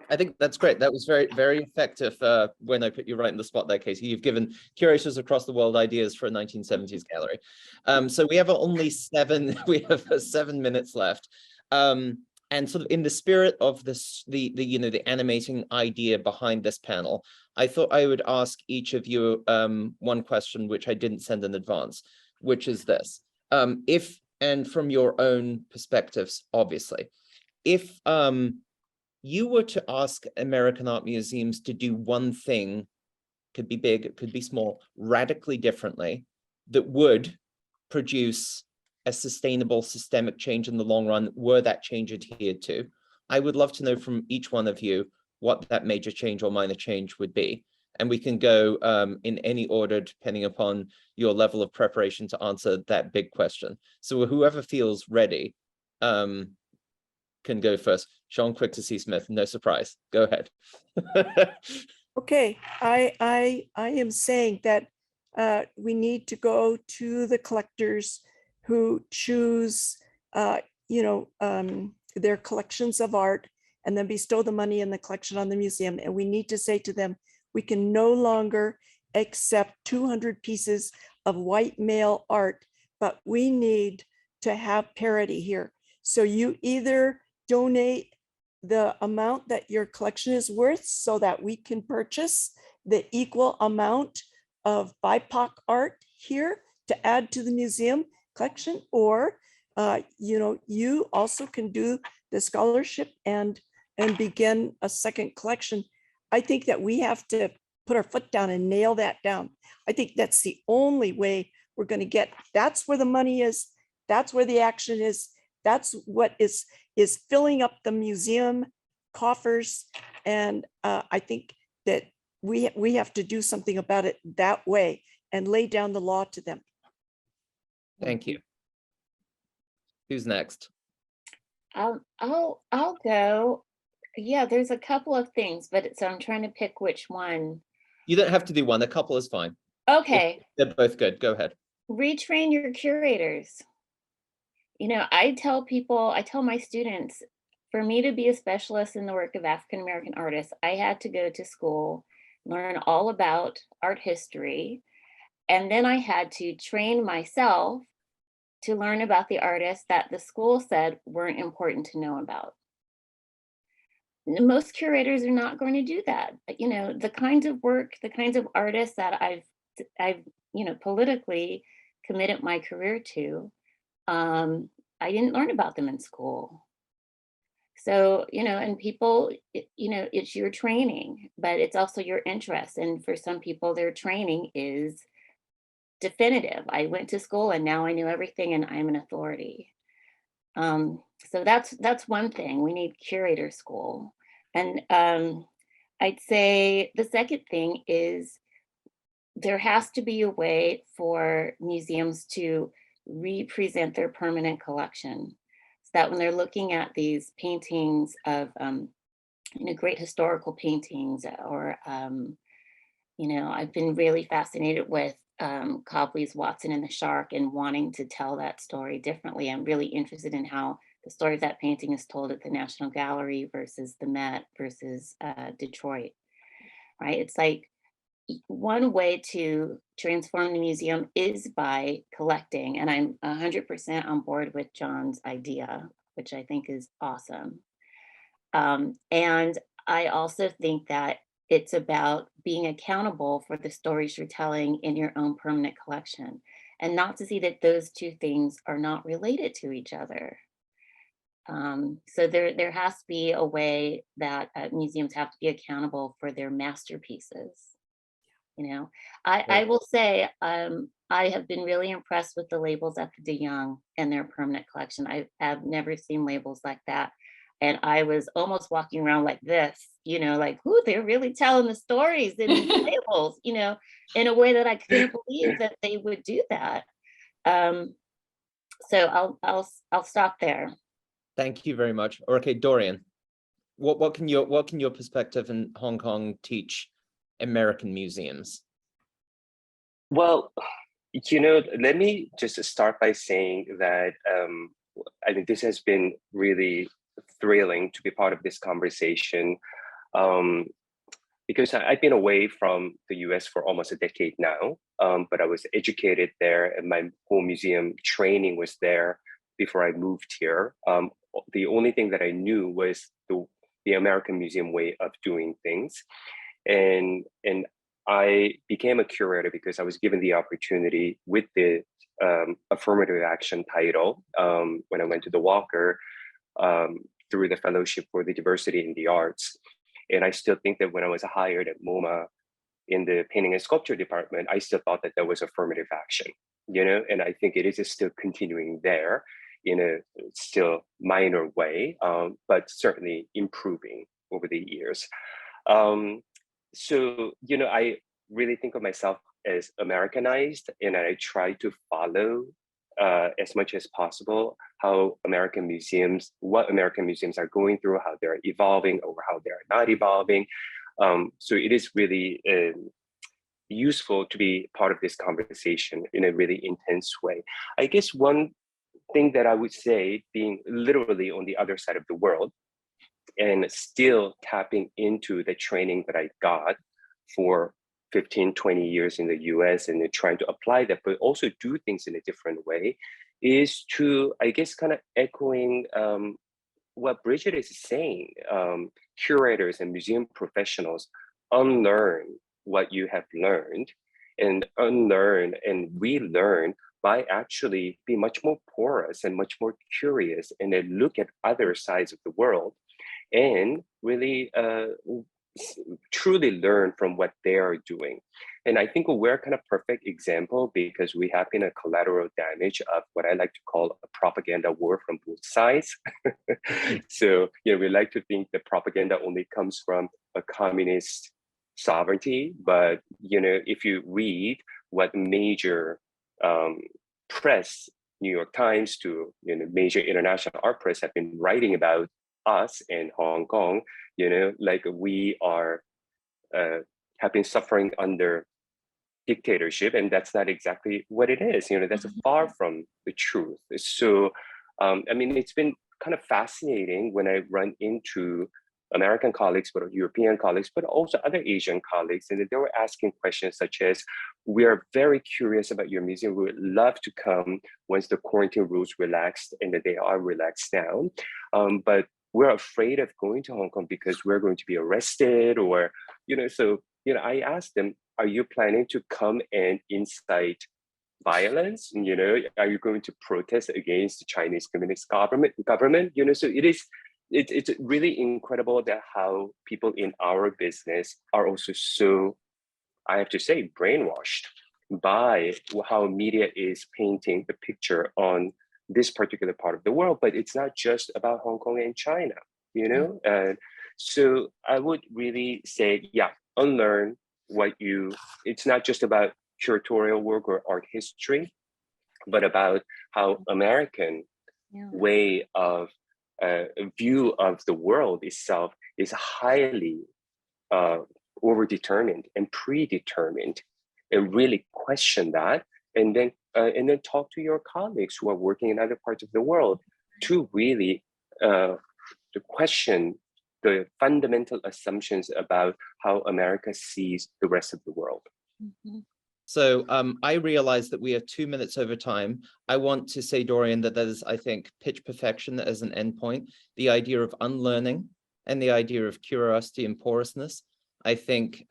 I think that's great. That was very, very effective when I put you right in the spot there, Katy. You've given curators across the world ideas for a 1970s gallery. So we have only 7 minutes left. And sort of in the spirit of this, the animating idea behind this panel, I thought I would ask each of you one question, which I didn't send in advance, which is this. If, and from your own perspectives, obviously, if you were to ask American art museums to do one thing, could be big, it could be small, radically differently, that would produce a sustainable systemic change in the long run, were that change adhered to, I would love to know from each one of you what that major change or minor change would be. And we can go in any order depending upon your level of preparation to answer that big question. So whoever feels ready can go first. Chong, quick to see Smith, no surprise. Go ahead. Okay, I am saying that we need to go to the collectors who choose, their collections of art and then bestow the money in the collection on the museum. And we need to say to them, we can no longer accept 200 pieces of white male art, but we need to have parity here. So you either donate the amount that your collection is worth so that we can purchase the equal amount of BIPOC art here to add to the museum collection? Or, you also can do the scholarship and begin a second collection. I think that we have to put our foot down and nail that down. I think that's the only way we're going to get, that's where the money is. That's where the action is. That's what is filling up the museum coffers. And I think that we have to do something about it that way and lay down the law to them. Thank you. Who's next? I'll go. Yeah, there's a couple of things, but so I'm trying to pick which one. You don't have to do one. A couple is fine. Okay. They're both good. Go ahead. Retrain your curators. I tell my students, for me to be a specialist in the work of African-American artists, I had to go to school, learn all about art history, and then I had to train myself to learn about the artists that the school said weren't important to know about. Most curators are not going to do that. The kinds of work, the kinds of artists that I've politically committed my career to, I didn't learn about them in school. So, and people, it's your training, but it's also your interest. And for some people, their training is definitive. I went to school and now I knew everything and I'm an authority. So that's one thing. We need curator school. And I'd say the second thing is there has to be a way for museums to represent their permanent collection, so that when they're looking at these paintings of great historical paintings, or I've been really fascinated with Copley's Watson and the Shark and wanting to tell that story differently. I'm really interested in how the story of that painting is told at the National Gallery versus the Met versus Detroit, right? It's like one way to transform the museum is by collecting, and I'm 100% on board with John's idea, which I think is awesome. And I also think that it's about being accountable for the stories you're telling in your own permanent collection, and not to see that those two things are not related to each other. So there has to be a way that museums have to be accountable for their masterpieces. I will say I have been really impressed with the labels at the DeYoung and their permanent collection. I have never seen labels like that. And I was almost walking around like this, like, they're really telling the stories in these labels, in a way that I couldn't believe that they would do that. So I'll stop there. Thank you very much. Okay, Doryun, what can your perspective in Hong Kong teach American museums? Well, let me just start by saying that I think this has been really thrilling to be part of this conversation, because I've been away from the US for almost a decade now, but I was educated there and my whole museum training was there before I moved here. The only thing that I knew was the American museum way of doing things. And I became a curator because I was given the opportunity with the affirmative action title when I went to the Walker through the Fellowship for the Diversity in the Arts. And I still think that when I was hired at MoMA in the painting and sculpture department, I still thought that was affirmative action, and I think it is still continuing there in a still minor way, but certainly improving over the years. So, I really think of myself as Americanized, and I try to follow as much as possible what American museums are going through, how they're evolving or how they're not evolving. So it is really useful to be part of this conversation in a really intense way. I guess one thing that I would say, being literally on the other side of the world and still tapping into the training that I got for 15, 20 years in the US and trying to apply that, but also do things in a different way, is to, I guess, kind of echoing what Bridget is saying, curators and museum professionals unlearn what you have learned and unlearn and relearn by actually be much more porous and much more curious, and then look at other sides of the world and really truly learn from what they are doing. And I think we're kind of perfect example because we have been a collateral damage of what I like to call a propaganda war from both sides. So, we like to think that propaganda only comes from a communist sovereignty, but, if you read what major press, New York Times to major international art press have been writing about us in Hong Kong, like we are have been suffering under dictatorship, and that's not exactly what it is. That's far from the truth. So, I mean, it's been kind of fascinating when I run into American colleagues, but European colleagues, but also other Asian colleagues, and they were asking questions such as, "We are very curious about your museum. We would love to come once the quarantine rules relaxed, and that they are relaxed now, but we're afraid of going to Hong Kong because we're going to be arrested," or So I asked them, "Are you planning to come and incite violence? Are you going to protest against the Chinese Communist government? So it's really incredible that how people in our business are also so, I have to say, brainwashed by how media is painting the picture on this particular part of the world. But it's not just about Hong Kong and China, And so I would really say, unlearn it's not just about curatorial work or art history, but about how American way of view of the world itself is highly overdetermined and predetermined, and really question that, and then talk to your colleagues who are working in other parts of the world to really to question the fundamental assumptions about how America sees the rest of the world. So I realize that we are 2 minutes over time. I want to say, Doryun, that there's, I think, pitch perfection as an endpoint, the idea of unlearning and the idea of curiosity and porousness. I think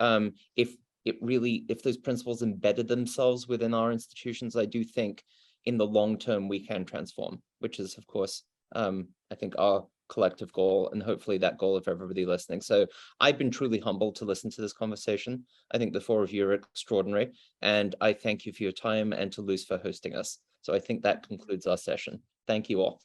if those principles embedded themselves within our institutions, I do think in the long term we can transform, which is, of course, I think our collective goal, and hopefully that goal of everybody listening. So I've been truly humbled to listen to this conversation. I think the four of you are extraordinary, and I thank you for your time, and to Luz for hosting us. So I think that concludes our session. Thank you all.